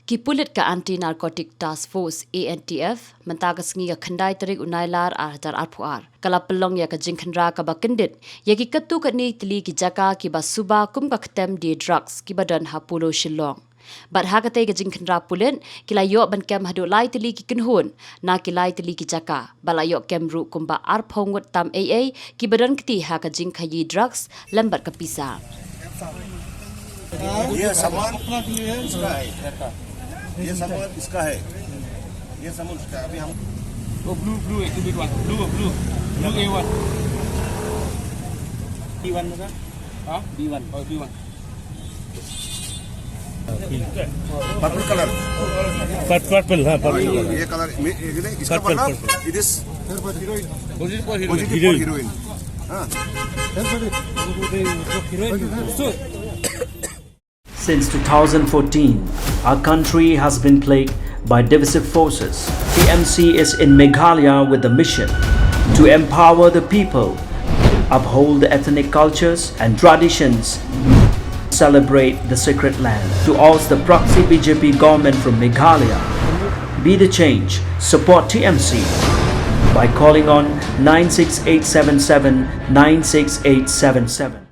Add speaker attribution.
Speaker 1: Kipulit ka Anti-Narcotic Task Force ANTF mentaga sngi ka khandai tarik unailar hajar arpuar kala pelong ya ka jingkhandra ka bakendit ya ki katu ka ni tili ki jaka ki basuba kum ka ktem di drugs ki badan ha Polo Shillong bat hakate ka jingkhandra pulen kila yo ban kem hadu lai tili ki kinhun na ki lai tili ki jaka bala yo kem ru Kumba arphongut tam AA ki badan kti ha ka Nongkhaii drugs lambat ka pisa
Speaker 2: ये सामान इसका है ये सामान इसका है ये सामान इसका अभी हम
Speaker 3: Oh, blue, it's a big one. Blue A1. B1 होगा? हाँ, B1. Oh, B1.
Speaker 2: Purple colour
Speaker 4: purple हाँ पर्पल
Speaker 2: ये कलर इसका मतलब इट इज पॉजिटिव हीरोइन हाँ
Speaker 5: Since 2014, our country has been plagued by divisive forces. TMC is in Meghalaya with the mission to empower the people, uphold the ethnic cultures and traditions, celebrate the sacred land. To oust the proxy BJP government from Meghalaya, be the change, support TMC by calling on 96877 96877.